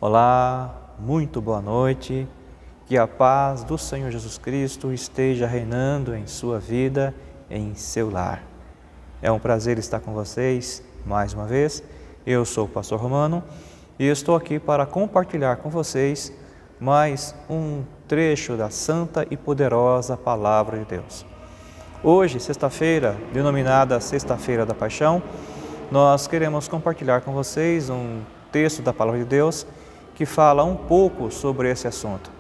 Olá, muito boa noite, que a paz do Senhor Jesus Cristo esteja reinando em sua vida, em seu lar. É um prazer estar com vocês mais uma vez. Eu sou o Pastor Romano e estou aqui para compartilhar com vocês mais um trecho da santa e poderosa Palavra de Deus. Hoje, sexta-feira, denominada Sexta-feira da Paixão, nós queremos compartilhar com vocês um texto da Palavra de Deus que fala um pouco sobre esse assunto.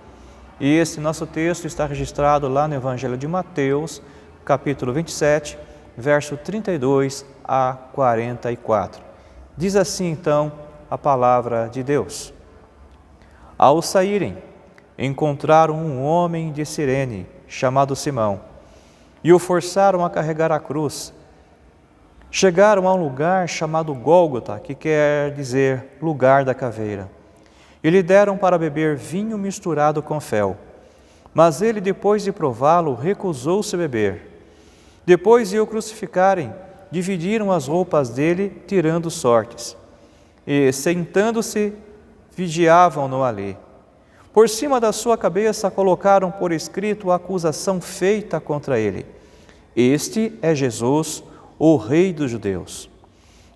E esse nosso texto está registrado lá no Evangelho de Mateus, capítulo 27, verso 32 a 44. Diz assim, então, a Palavra de Deus. Ao saírem, encontraram um homem de Cirene, chamado Simão, e o forçaram a carregar a cruz. Chegaram a um lugar chamado Gólgota, que quer dizer lugar da caveira. E lhe deram para beber vinho misturado com fel. Mas ele, depois de prová-lo, recusou-se a beber. Depois de o crucificarem, dividiram as roupas dele, tirando sortes. E, sentando-se, vigiavam-no ali. Por cima da sua cabeça colocaram por escrito a acusação feita contra ele. Este é Jesus, o Rei dos Judeus.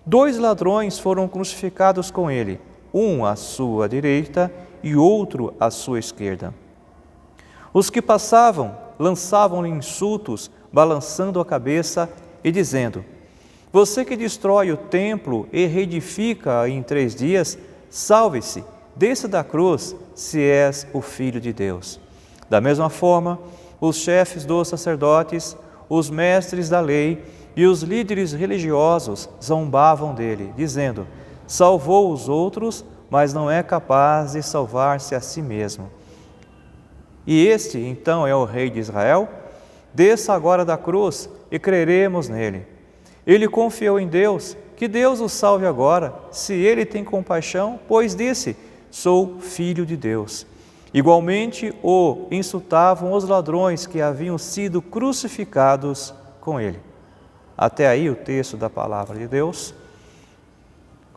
2 ladrões foram crucificados com ele, um à sua direita e outro à sua esquerda. Os que passavam lançavam-lhe insultos, balançando a cabeça e dizendo: Você que destrói o templo e reedifica em 3 dias, salve-se, desça da cruz, se és o Filho de Deus. Da mesma forma, os chefes dos sacerdotes, os mestres da lei e os líderes religiosos zombavam dele, dizendo: Salvou os outros, mas não é capaz de salvar-se a si mesmo. E este, então, é o Rei de Israel? Desça agora da cruz e creremos nele. Ele confiou em Deus, que Deus o salve agora, se ele tem compaixão, pois disse: Sou filho de Deus. Igualmente o insultavam os ladrões que haviam sido crucificados com ele. Até aí o texto da Palavra de Deus,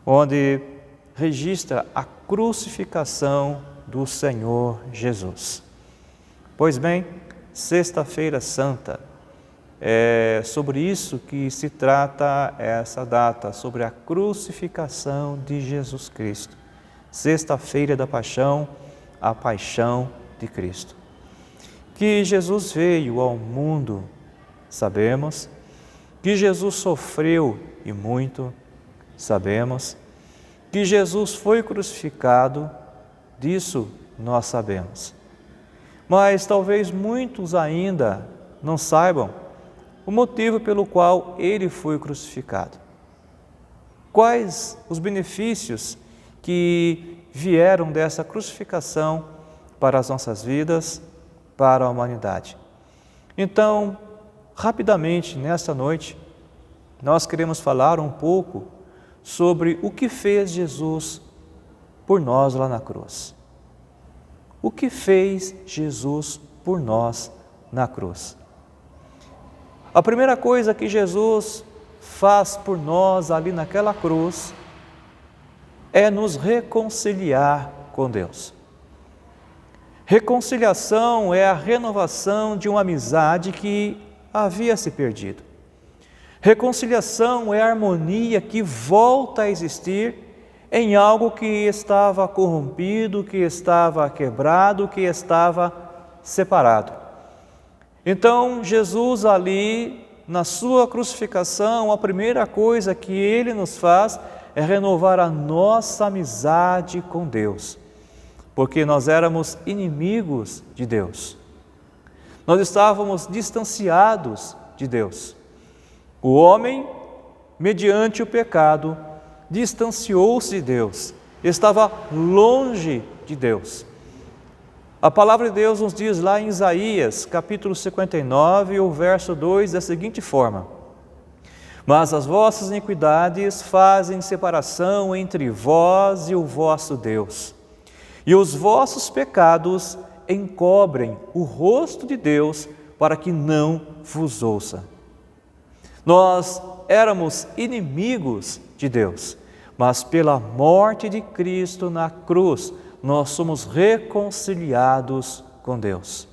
onde registra a crucificação do Senhor Jesus. Pois bem, Sexta-feira Santa, é sobre isso que se trata essa data, sobre a crucificação de Jesus Cristo. Sexta-feira da Paixão, a Paixão de Cristo. Que Jesus veio ao mundo, sabemos. Que Jesus sofreu e muito, sabemos. Que Jesus foi crucificado, disso nós sabemos. Mas talvez muitos ainda não saibam o motivo pelo qual ele foi crucificado. Quais os benefícios que vieram dessa crucificação para as nossas vidas, para a humanidade? Então, rapidamente, nesta noite, nós queremos falar um pouco sobre o que fez Jesus por nós lá na cruz. O que fez Jesus por nós na cruz? A primeira coisa que Jesus faz por nós ali naquela cruz é nos reconciliar com Deus. Reconciliação é a renovação de uma amizade que havia se perdido. Reconciliação é a harmonia que volta a existir em algo que estava corrompido, que estava quebrado, que estava separado. Então, Jesus ali, na sua crucificação, a primeira coisa que Ele nos faz é renovar a nossa amizade com Deus, porque nós éramos inimigos de Deus. Nós estávamos distanciados de Deus. O homem, mediante o pecado, distanciou-se de Deus, estava longe de Deus. A palavra de Deus nos diz lá em Isaías, capítulo 59, o verso 2, da seguinte forma: Mas as vossas iniquidades fazem separação entre vós e o vosso Deus, e os vossos pecados encobrem o rosto de Deus para que não vos ouça. Nós éramos inimigos de Deus, mas pela morte de Cristo na cruz, nós somos reconciliados com Deus.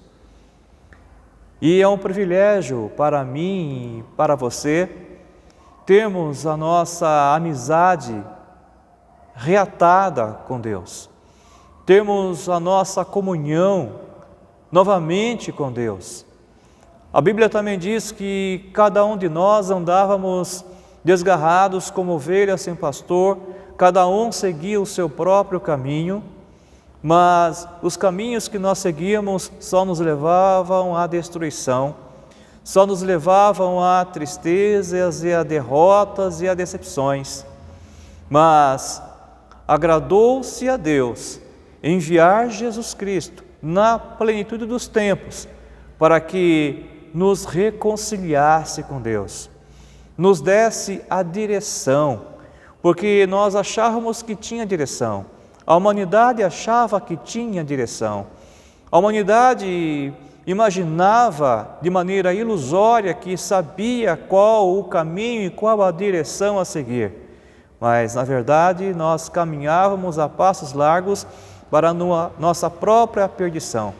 E é um privilégio para mim e para você termos a nossa amizade reatada com Deus, termos a nossa comunhão novamente com Deus. A Bíblia também diz que cada um de nós andávamos desgarrados como ovelhas sem pastor, cada um seguia o seu próprio caminho, mas os caminhos que nós seguíamos só nos levavam à destruição, só nos levavam a tristezas e a derrotas e a decepções. Mas agradou-se a Deus enviar Jesus Cristo na plenitude dos tempos para que nos reconciliasse com Deus, nos desse a direção, porque nós achávamos que tinha direção, a humanidade achava que tinha direção, a humanidade imaginava de maneira ilusória que sabia qual o caminho e qual a direção a seguir, mas na verdade nós caminhávamos a passos largos para a nossa própria perdição.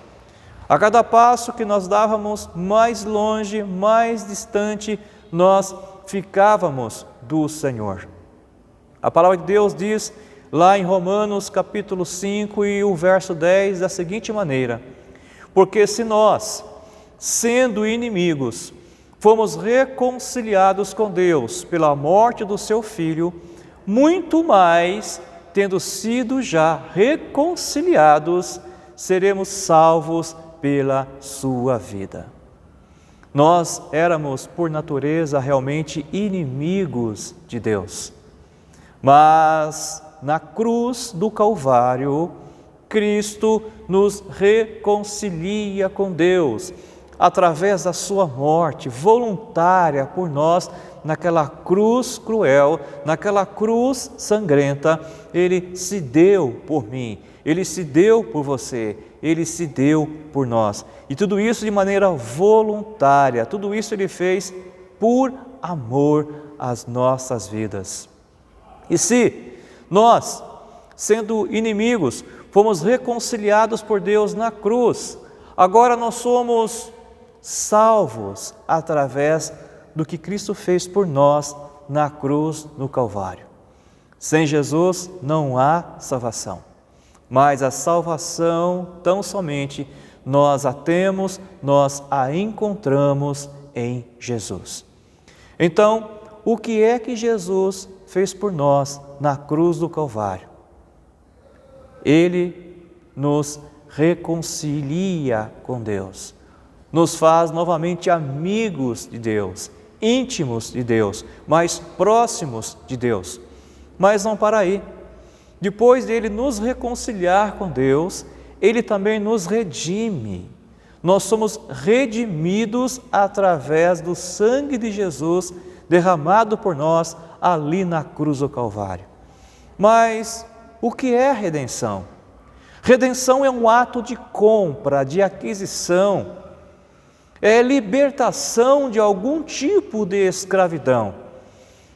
A cada passo que nós dávamos mais longe, mais distante, nós ficávamos do Senhor. A palavra de Deus diz lá em Romanos capítulo 5 e o verso 10 da seguinte maneira: porque se nós, sendo inimigos, fomos reconciliados com Deus pela morte do seu Filho, muito mais, tendo sido já reconciliados, seremos salvos pela sua vida. Nós éramos, por natureza, realmente inimigos de Deus. Mas na cruz do Calvário, Cristo nos reconcilia com Deus, através da sua morte voluntária por nós, naquela cruz cruel, naquela cruz sangrenta. Ele se deu por mim, Ele se deu por você, Ele se deu por nós. E tudo isso de maneira voluntária, tudo isso Ele fez por amor às nossas vidas. E se nós, sendo inimigos, fomos reconciliados por Deus na cruz, agora nós somos salvos através do que Cristo fez por nós na cruz no Calvário. Sem Jesus não há salvação, mas a salvação tão somente nós a temos, nós a encontramos em Jesus. Então, o que é que Jesus fez por nós na cruz do Calvário? Ele nos reconcilia com Deus, nos faz novamente amigos de Deus, íntimos de Deus, mais próximos de Deus. Mas não para aí. Depois dele nos reconciliar com Deus, Ele também nos redime. Nós somos redimidos através do sangue de Jesus derramado por nós ali na cruz do Calvário. Mas o que é redenção? Redenção é um ato de compra, de aquisição, é libertação de algum tipo de escravidão.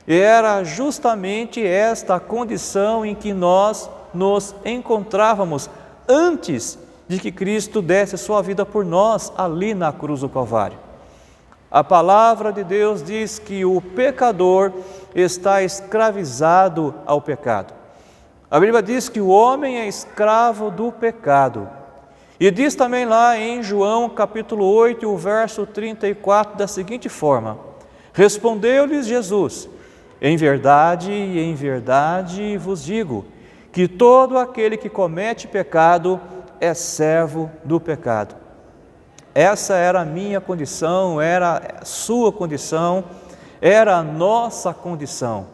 Era justamente esta a condição em que nós nos encontrávamos antes de que Cristo desse sua vida por nós ali na cruz do Calvário. A palavra de Deus diz que o pecador está escravizado ao pecado. A Bíblia diz que o homem é escravo do pecado. E diz também lá em João capítulo 8, o verso 34, da seguinte forma: respondeu-lhes Jesus: em verdade vos digo, que todo aquele que comete pecado é servo do pecado. Essa era a minha condição, era a sua condição, era a nossa condição.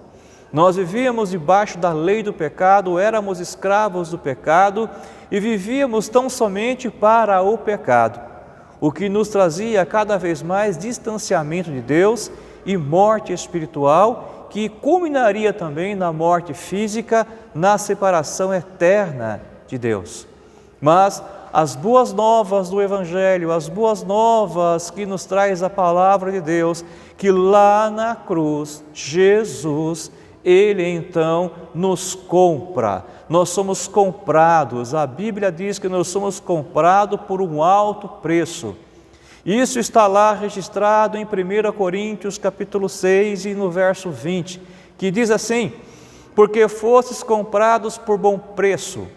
Nós vivíamos debaixo da lei do pecado, éramos escravos do pecado e vivíamos tão somente para o pecado, o que nos trazia cada vez mais distanciamento de Deus e morte espiritual, que culminaria também na morte física, na separação eterna de Deus. Mas as boas novas do Evangelho, as boas novas que nos traz a palavra de Deus, que lá na cruz, Jesus, Ele então nos compra. Nós somos comprados. A Bíblia diz que nós somos comprados por um alto preço. Isso está lá registrado em 1 Coríntios capítulo 6 e no verso 20, que diz assim: porque fostes comprados por bom preço,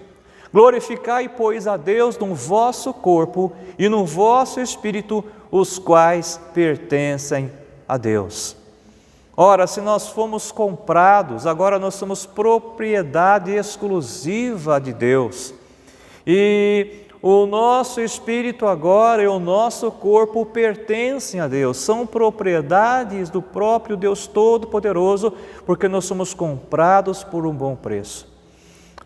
glorificai, pois, a Deus no vosso corpo e no vosso espírito, os quais pertencem a Deus. Ora, se nós fomos comprados, agora nós somos propriedade exclusiva de Deus. E o nosso espírito agora e o nosso corpo pertencem a Deus, são propriedades do próprio Deus Todo-Poderoso, porque nós somos comprados por um bom preço.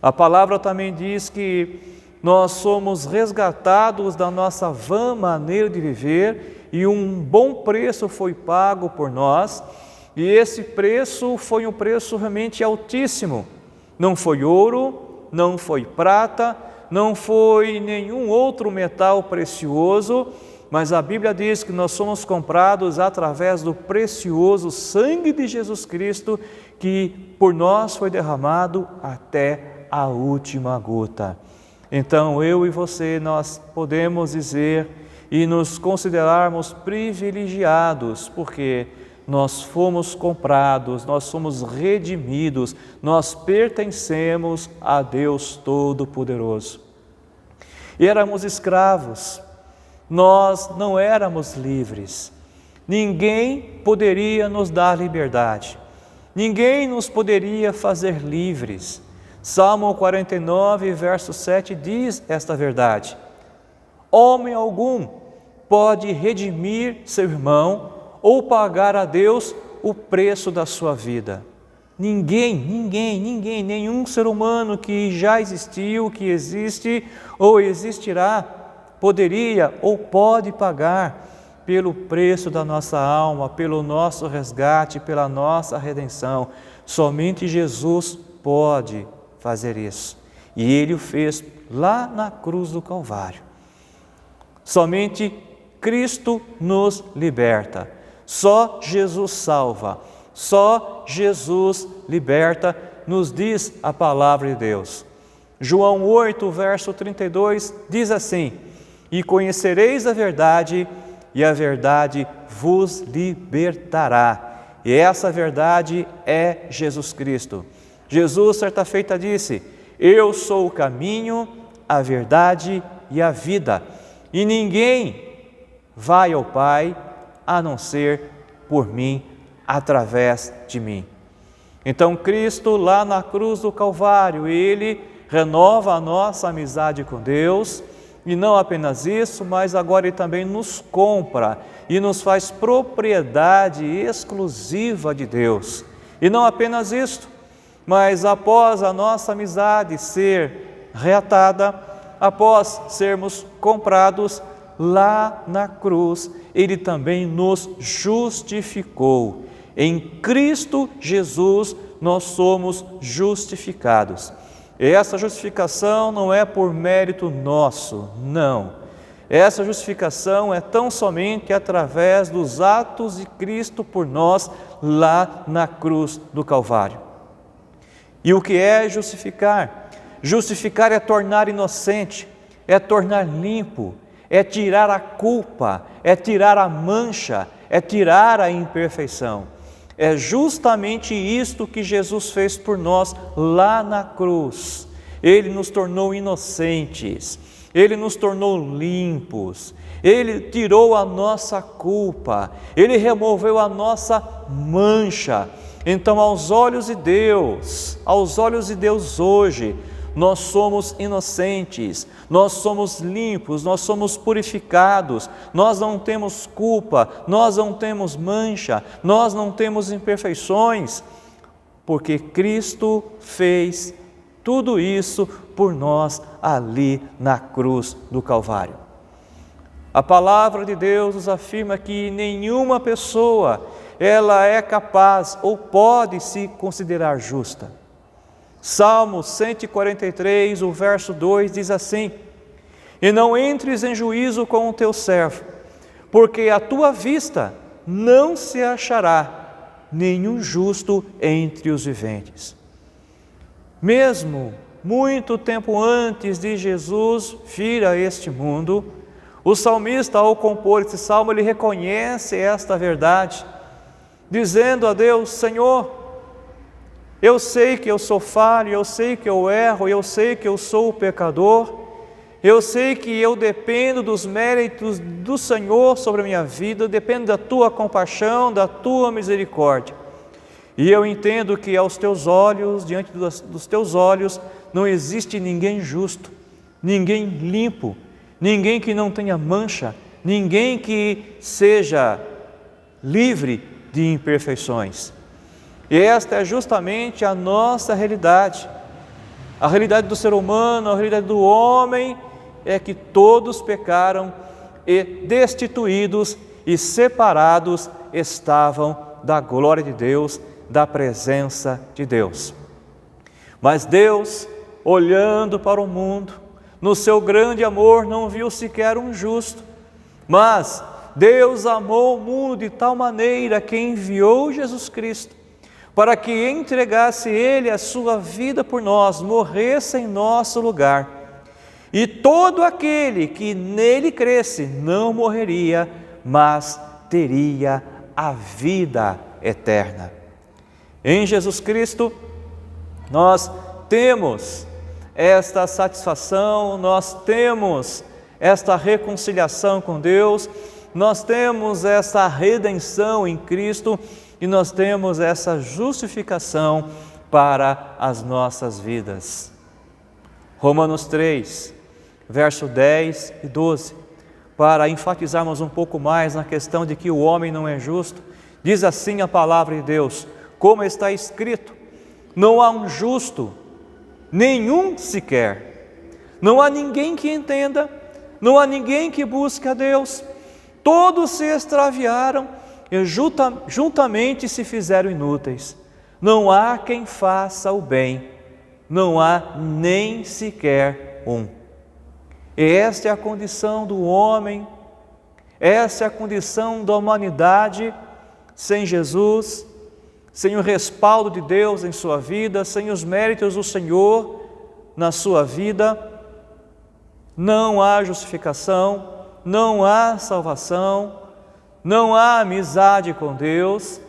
A palavra também diz que nós somos resgatados da nossa vã maneira de viver e um bom preço foi pago por nós, e esse preço foi um preço realmente altíssimo. Não foi ouro, não foi prata, não foi nenhum outro metal precioso, mas a Bíblia diz que nós somos comprados através do precioso sangue de Jesus Cristo, que por nós foi derramado até a última gota. Então eu e você, nós podemos dizer e nos considerarmos privilegiados, porque nós fomos comprados, nós somos redimidos, nós pertencemos a Deus Todo-Poderoso. E éramos escravos, nós não éramos livres, ninguém poderia nos dar liberdade, ninguém nos poderia fazer livres. Salmo 49, verso 7 diz esta verdade: homem algum pode redimir seu irmão ou pagar a Deus o preço da sua vida. Ninguém, nenhum ser humano que já existiu, que existe ou existirá, poderia ou pode pagar pelo preço da nossa alma, pelo nosso resgate, pela nossa redenção. Somente Jesus pode fazer isso. E Ele o fez lá na cruz do Calvário. Somente Cristo nos liberta. Só Jesus salva, só Jesus liberta, nos diz a palavra de Deus. João 8, verso 32 diz assim: e conhecereis a verdade, e a verdade vos libertará. E essa verdade é Jesus Cristo. Jesus, certa feita, disse: eu sou o caminho, a verdade e a vida, e ninguém vai ao Pai a não ser por mim, através de mim. Então Cristo lá na cruz do Calvário, Ele renova a nossa amizade com Deus, e não apenas isso, mas agora Ele também nos compra e nos faz propriedade exclusiva de Deus. E não apenas isso, mas após a nossa amizade ser reatada, após sermos comprados, lá na cruz, Ele também nos justificou. Em Cristo Jesus nós somos justificados. E essa justificação não é por mérito nosso, não. Essa justificação é tão somente através dos atos de Cristo por nós lá na cruz do Calvário. E o que é justificar? Justificar é tornar inocente, é tornar limpo, é tirar a culpa, é tirar a mancha, é tirar a imperfeição. É justamente isto que Jesus fez por nós lá na cruz. Ele nos tornou inocentes, Ele nos tornou limpos, Ele tirou a nossa culpa, Ele removeu a nossa mancha. Então, aos olhos de Deus hoje, nós somos inocentes, nós somos limpos, nós somos purificados, nós não temos culpa, nós não temos mancha, nós não temos imperfeições, porque Cristo fez tudo isso por nós ali na cruz do Calvário. A palavra de Deus nos afirma que nenhuma pessoa ela é capaz ou pode se considerar justa. Salmo 143, o verso 2 diz assim: e não entres em juízo com o teu servo, porque a tua vista não se achará nenhum justo entre os viventes. Mesmo muito tempo antes de Jesus vir a este mundo, o salmista, ao compor esse salmo, ele reconhece esta verdade, dizendo a Deus: Senhor, eu sei que eu sou falho, eu sei que eu erro, eu sei que eu sou o pecador, eu sei que eu dependo dos méritos do Senhor sobre a minha vida, dependo da Tua compaixão, da Tua misericórdia. E eu entendo que aos Teus olhos, diante dos Teus olhos, não existe ninguém justo, ninguém limpo, ninguém que não tenha mancha, ninguém que seja livre de imperfeições. E esta é justamente a nossa realidade. A realidade do ser humano, a realidade do homem, é que todos pecaram e destituídos e separados estavam da glória de Deus, da presença de Deus. Mas Deus, olhando para o mundo, no seu grande amor, não viu sequer um justo, mas Deus amou o mundo de tal maneira que enviou Jesus Cristo, para que entregasse Ele a sua vida por nós, morresse em nosso lugar. E todo aquele que nele cresce não morreria, mas teria a vida eterna. Em Jesus Cristo, nós temos esta satisfação, nós temos esta reconciliação com Deus, nós temos essa redenção em Cristo e nós temos essa justificação para as nossas vidas. Romanos 3, verso 10 e 12, para enfatizarmos um pouco mais na questão de que o homem não é justo, diz assim a palavra de Deus, como está escrito: não há um justo, nenhum sequer, não há ninguém que entenda, não há ninguém que busque a Deus, todos se extraviaram e juntamente se fizeram inúteis, não há quem faça o bem, não há nem sequer um. E esta é a condição do homem, essa é a condição da humanidade sem Jesus, sem o respaldo de Deus em sua vida, sem os méritos do Senhor na sua vida. Não há justificação, não há salvação, não há amizade com Deus,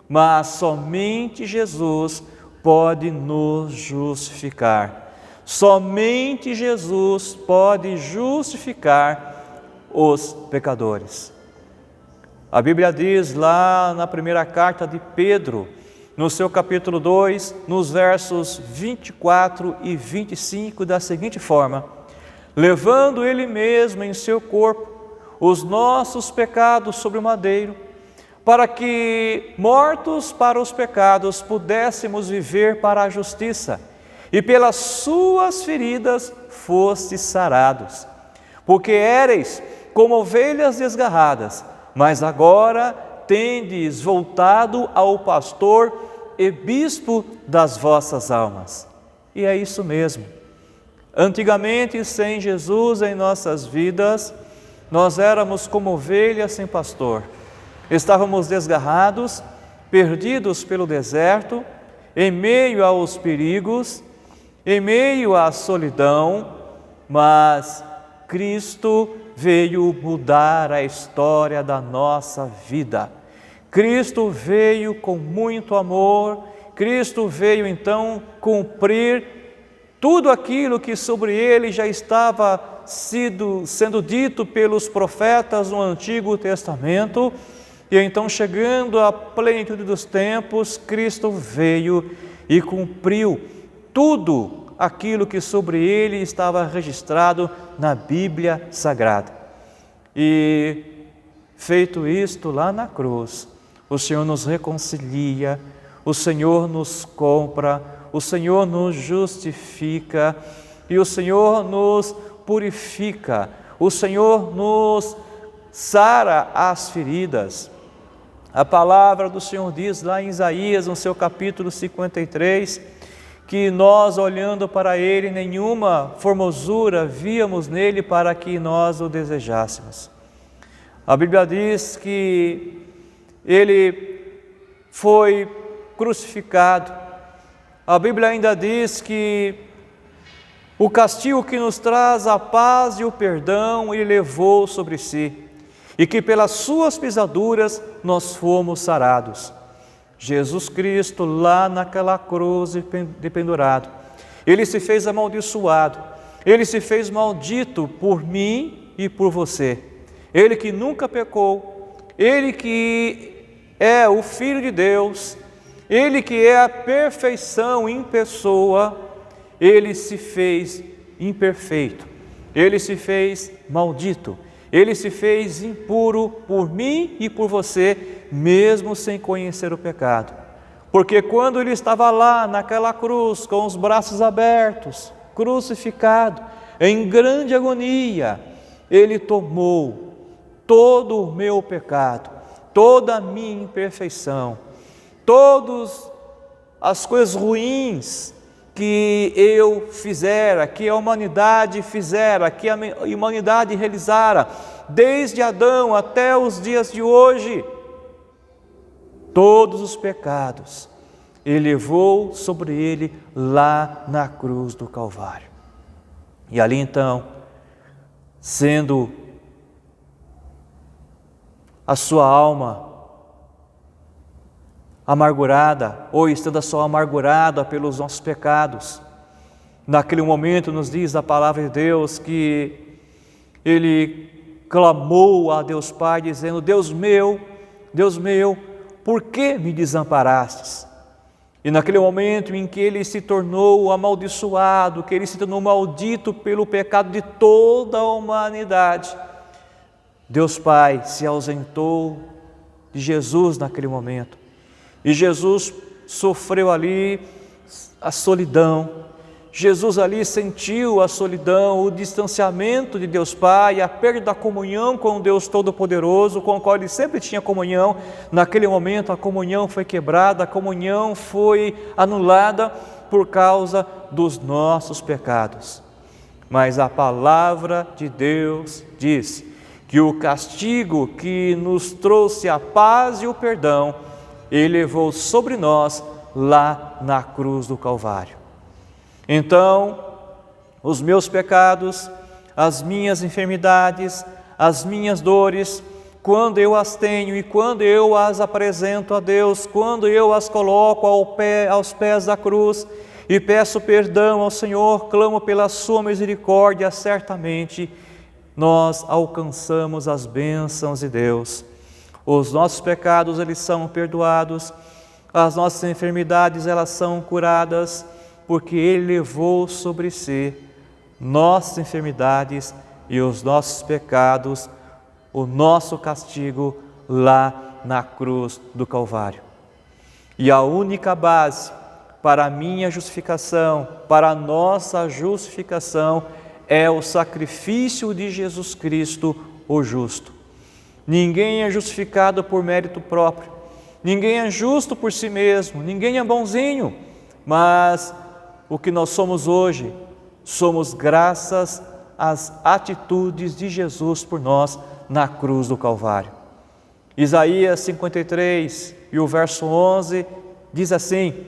mas somente Jesus pode nos justificar. Somente Jesus pode justificar os pecadores. A Bíblia diz lá na primeira carta de Pedro, no seu capítulo 2, nos versos 24 e 25, da seguinte forma: levando Ele mesmo em seu corpo os nossos pecados sobre o madeiro, para que, mortos para os pecados, pudéssemos viver para a justiça, e pelas suas feridas fostes sarados. Porque éreis como ovelhas desgarradas, mas agora tendes voltado ao pastor e bispo das vossas almas. E é isso mesmo. Antigamente, sem Jesus em nossas vidas, nós éramos como ovelhas sem pastor. Estávamos desgarrados, perdidos pelo deserto, em meio aos perigos, em meio à solidão, mas Cristo veio mudar a história da nossa vida. Cristo veio com muito amor, Cristo veio então cumprir tudo aquilo que sobre Ele já estava sendo dito pelos profetas no Antigo Testamento. E então, chegando à plenitude dos tempos, Cristo veio e cumpriu tudo aquilo que sobre Ele estava registrado na Bíblia Sagrada. E feito isto lá na cruz, o Senhor nos reconcilia, o Senhor nos compra, o Senhor nos justifica e o Senhor nos purifica, o Senhor nos sara as feridas. A palavra do Senhor diz lá em Isaías, no seu capítulo 53, que nós, olhando para Ele, nenhuma formosura víamos nele para que nós o desejássemos. A Bíblia diz que Ele foi crucificado. A Bíblia ainda diz que o castigo que nos traz a paz e o perdão Ele levou sobre si, e que pelas suas pisaduras nós fomos sarados. Jesus Cristo, lá naquela cruz pendurado, Ele se fez amaldiçoado, Ele se fez maldito por mim e por você. Ele que nunca pecou, Ele que é o Filho de Deus, Ele que é a perfeição em pessoa, Ele se fez imperfeito, Ele se fez maldito, Ele se fez impuro por mim e por você, mesmo sem conhecer o pecado. Porque quando Ele estava lá naquela cruz, com os braços abertos, crucificado, em grande agonia, Ele tomou todo o meu pecado, toda a minha imperfeição, todas as coisas ruins que eu fizera, que a humanidade fizera, que a humanidade realizara, desde Adão até os dias de hoje, todos os pecados, Ele levou sobre Ele lá na cruz do Calvário. E ali então, sendo a sua alma amargurada, ou estando a sua alma amargurada pelos nossos pecados, naquele momento nos diz a palavra de Deus que Ele clamou a Deus Pai dizendo: Deus meu, por que me desamparastes? E naquele momento em que Ele se tornou amaldiçoado, que Ele se tornou maldito pelo pecado de toda a humanidade, Deus Pai se ausentou de Jesus naquele momento. E Jesus sofreu ali a solidão, Jesus ali sentiu a solidão, o distanciamento de Deus Pai, a perda da comunhão com Deus Todo-Poderoso, com o qual Ele sempre tinha comunhão. Naquele momento a comunhão foi quebrada, a comunhão foi anulada por causa dos nossos pecados. Mas a palavra de Deus diz que o castigo que nos trouxe a paz e o perdão, Ele levou sobre nós lá na cruz do Calvário. Então, os meus pecados, as minhas enfermidades, as minhas dores, quando eu as tenho e quando eu as apresento a Deus, quando eu as coloco aos pés da cruz e peço perdão ao Senhor, clamo pela sua misericórdia, certamente nós alcançamos as bênçãos de Deus. Os nossos pecados, eles são perdoados, as nossas enfermidades, elas são curadas, porque Ele levou sobre si nossas enfermidades e os nossos pecados, o nosso castigo lá na cruz do Calvário. E a única base para a minha justificação, para a nossa justificação, é o sacrifício de Jesus Cristo, o justo. Ninguém é justificado por mérito próprio, ninguém é justo por si mesmo, ninguém é bonzinho, mas o que nós somos hoje, somos graças às atitudes de Jesus por nós na cruz do Calvário. Isaías 53 e o verso 11 diz assim: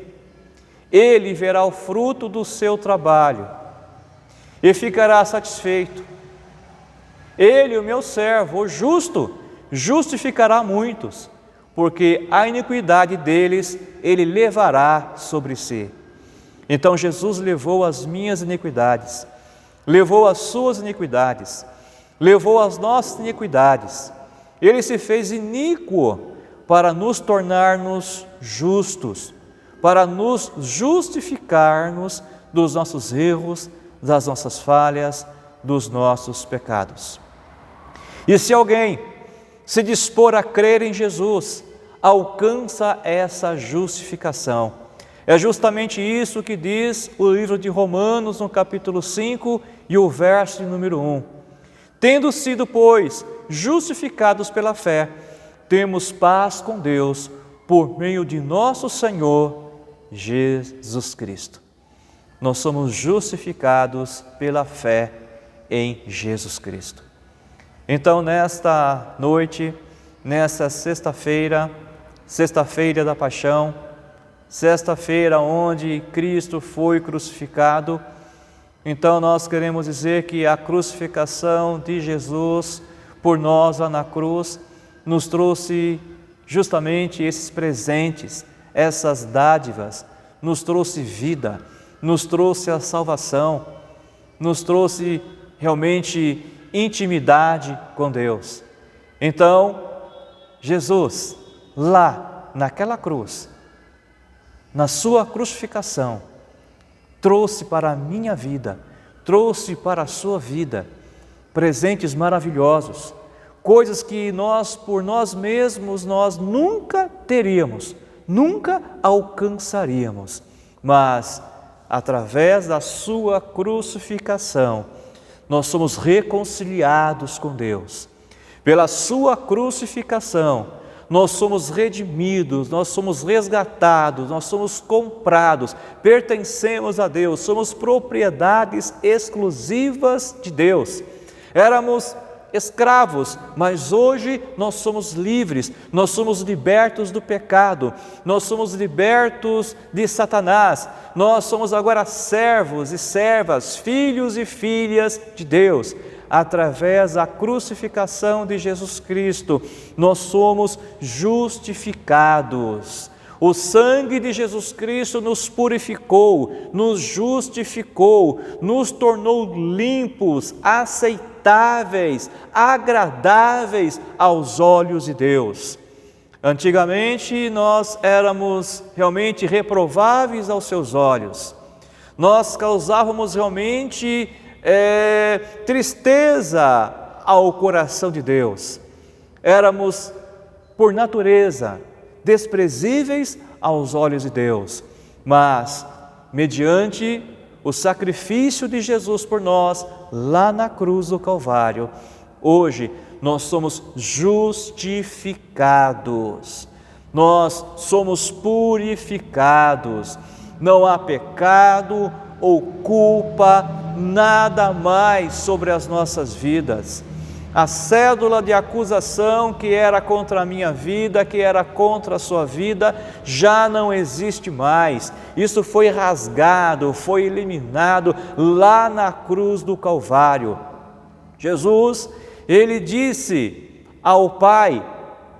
Ele verá o fruto do seu trabalho e ficará satisfeito. Ele, o meu servo, o justo, justificará muitos, porque a iniquidade deles Ele levará sobre si. Então Jesus levou as minhas iniquidades, levou as suas iniquidades, levou as nossas iniquidades. Ele se fez iníquo para nos tornar-nos justos, para nos justificar-nos dos nossos erros, das nossas falhas, dos nossos pecados. E se alguém se dispor a crer em Jesus, alcança essa justificação. É justamente isso que diz o livro de Romanos, no capítulo 5 e o verso número 1. Tendo sido, pois, justificados pela fé, temos paz com Deus por meio de nosso Senhor Jesus Cristo. Nós somos justificados pela fé em Jesus Cristo. Então, nesta noite, nesta sexta-feira, sexta-feira da Paixão, sexta-feira onde Cristo foi crucificado. Então nós queremos dizer que a crucificação de Jesus por nós lá na cruz nos trouxe justamente esses presentes, essas dádivas, nos trouxe vida, nos trouxe a salvação, nos trouxe realmente intimidade com Deus. Então, Jesus, lá naquela cruz, na sua crucificação, trouxe para a minha vida, trouxe para a sua vida, presentes maravilhosos, coisas que nós, por nós mesmos, nós nunca teríamos, nunca alcançaríamos, mas através da sua crucificação, nós somos reconciliados com Deus. Pela sua crucificação, nós somos redimidos, nós somos resgatados, nós somos comprados, pertencemos a Deus, somos propriedades exclusivas de Deus. Éramos escravos, mas hoje nós somos livres, nós somos libertos do pecado, nós somos libertos de Satanás, nós somos agora servos e servas, filhos e filhas de Deus. Através da crucificação de Jesus Cristo, nós somos justificados. O sangue de Jesus Cristo nos purificou, nos justificou, nos tornou limpos, aceitáveis, agradáveis aos olhos de Deus. Antigamente nós éramos realmente reprováveis aos seus olhos, nós causávamos realmente tristeza ao coração de Deus, éramos por natureza desprezíveis aos olhos de Deus, mas mediante o sacrifício de Jesus por nós lá na cruz do Calvário, hoje nós somos justificados, nós somos purificados, não há pecado ou culpa, nada mais sobre as nossas vidas. A cédula de acusação que era contra a minha vida, que era contra a sua vida, já não existe mais. Isso foi rasgado, foi eliminado lá na cruz do Calvário. Jesus, ele disse ao Pai,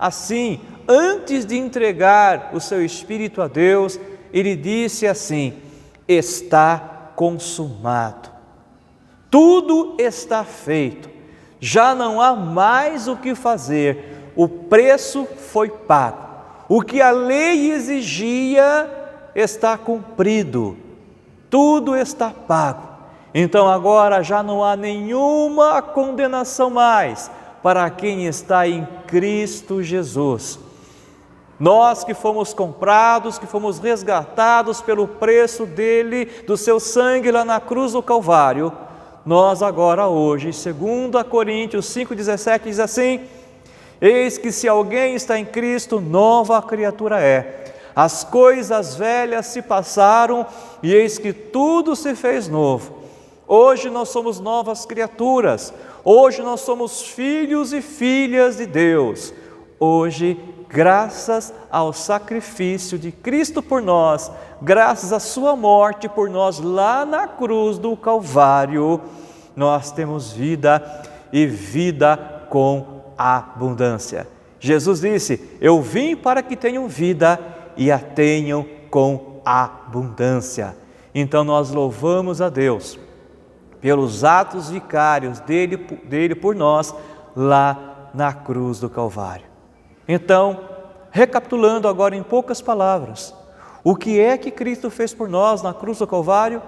assim, antes de entregar o seu Espírito a Deus, ele disse assim: está consumado. Tudo está feito. Já não há mais o que fazer, o preço foi pago, o que a lei exigia está cumprido, tudo está pago. Então agora já não há nenhuma condenação mais para quem está em Cristo Jesus. Nós que fomos comprados, que fomos resgatados pelo preço dele, do seu sangue lá na cruz do Calvário, nós agora hoje, 2 Coríntios 5,17 diz assim: eis que se alguém está em Cristo, nova criatura é. As coisas velhas se passaram e eis que tudo se fez novo. Hoje nós somos novas criaturas, hoje nós somos filhos e filhas de Deus. Hoje, graças ao sacrifício de Cristo por nós, graças à sua morte por nós lá na cruz do Calvário, nós temos vida e vida com abundância. Jesus disse: eu vim para que tenham vida e a tenham com abundância. Então nós louvamos a Deus pelos atos vicários dele por nós lá na cruz do Calvário. Então, recapitulando agora em poucas palavras, o que é que Cristo fez por nós na cruz do Calvário?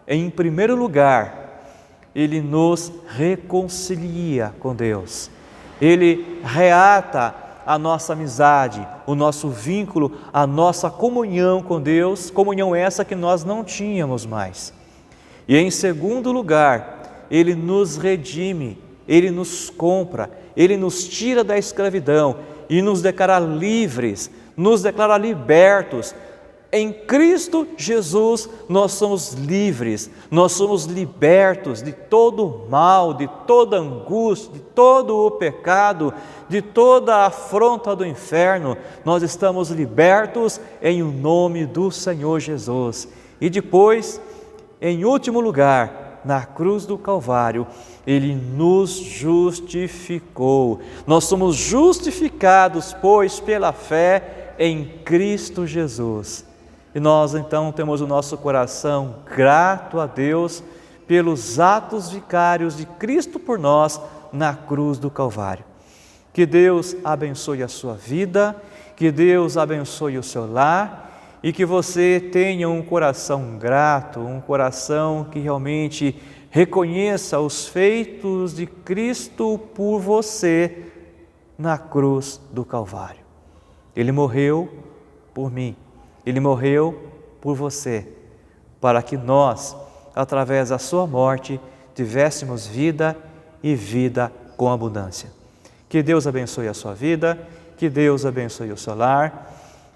Em primeiro lugar, Ele nos reconcilia com Deus. Ele reata a nossa amizade, o nosso vínculo, a nossa comunhão com Deus, comunhão essa que nós não tínhamos mais. E em segundo lugar, Ele nos redime, Ele nos compra, Ele nos tira da escravidão e nos declara livres, nos declara libertos Em Cristo Jesus nós somos livres, nós somos libertos de todo o mal, de toda angústia, de todo o pecado, de toda a afronta do inferno. Nós estamos libertos em o nome do Senhor Jesus. E depois, em último lugar, na cruz do Calvário, Ele nos justificou. Nós somos justificados, pois, pela fé em Cristo Jesus. E nós então temos o nosso coração grato a Deus pelos atos vicários de Cristo por nós na cruz do Calvário. Que Deus abençoe a sua vida, que Deus abençoe o seu lar e que você tenha um coração grato, um coração que realmente reconheça os feitos de Cristo por você na cruz do Calvário. Ele morreu por mim. Ele morreu por você, para que nós, através da sua morte, tivéssemos vida e vida com abundância. Que Deus abençoe a sua vida, que Deus abençoe o seu lar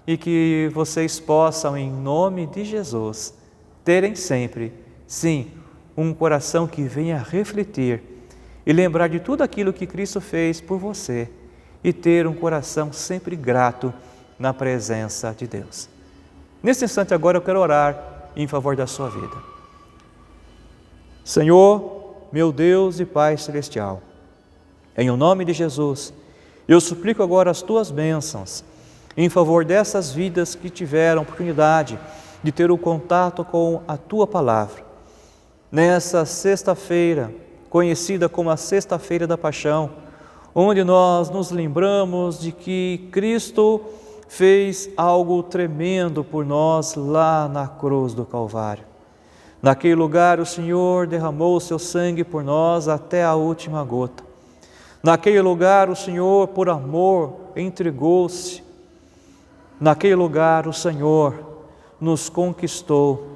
e que vocês possam, em nome de Jesus, terem sempre, sim, um coração que venha refletir e lembrar de tudo aquilo que Cristo fez por você e ter um coração sempre grato na presença de Deus. Nesse instante agora eu quero orar em favor da sua vida. Senhor, meu Deus e Pai Celestial, em o nome de Jesus, eu suplico agora as Tuas bênçãos em favor dessas vidas que tiveram oportunidade de ter o contato com a Tua Palavra. Nessa sexta-feira, conhecida como a Sexta-feira da Paixão, onde nós nos lembramos de que Cristo fez algo tremendo por nós lá na cruz do Calvário. Naquele lugar o Senhor derramou o seu sangue por nós até a última gota. Naquele lugar o Senhor, por amor, entregou-se. Naquele lugar o Senhor nos conquistou.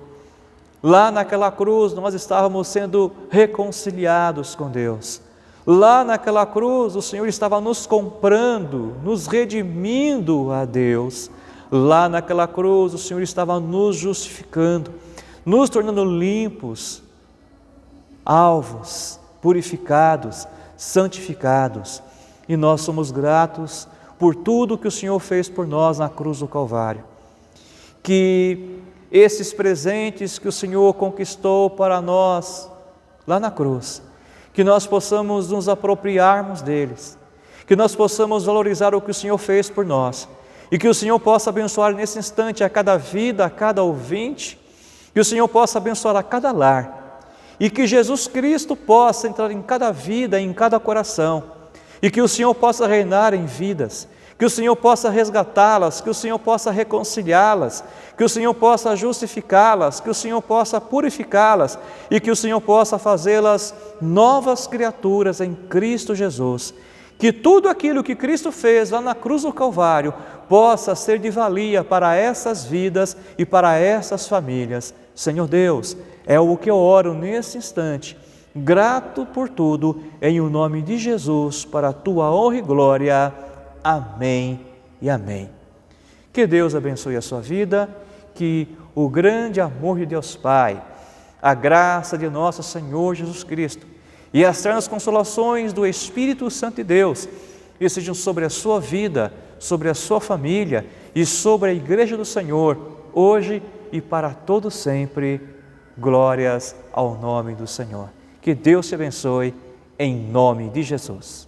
Lá naquela cruz nós estávamos sendo reconciliados com Deus. Lá naquela cruz o Senhor estava nos comprando, nos redimindo a Deus. Lá naquela cruz o Senhor estava nos justificando, nos tornando limpos, alvos, purificados, santificados. E nós somos gratos por tudo que o Senhor fez por nós na cruz do Calvário. Que esses presentes que o Senhor conquistou para nós lá na cruz, que nós possamos nos apropriarmos deles, que nós possamos valorizar o que o Senhor fez por nós e que o Senhor possa abençoar nesse instante a cada vida, a cada ouvinte, que o Senhor possa abençoar a cada lar e que Jesus Cristo possa entrar em cada vida, em cada coração e que o Senhor possa reinar em vidas, que o Senhor possa resgatá-las, que o Senhor possa reconciliá-las, que o Senhor possa justificá-las, que o Senhor possa purificá-las e que o Senhor possa fazê-las novas criaturas em Cristo Jesus. Que tudo aquilo que Cristo fez lá na cruz do Calvário possa ser de valia para essas vidas e para essas famílias. Senhor Deus, é o que eu oro nesse instante, grato por tudo, em o nome de Jesus, para a Tua honra e glória. Amém e amém. Que Deus abençoe a sua vida, que o grande amor de Deus Pai, a graça de nosso Senhor Jesus Cristo e as eternas consolações do Espírito Santo de Deus estejam sobre a sua vida, sobre a sua família e sobre a Igreja do Senhor, hoje e para todo sempre. Glórias ao nome do Senhor. Que Deus te abençoe, em nome de Jesus.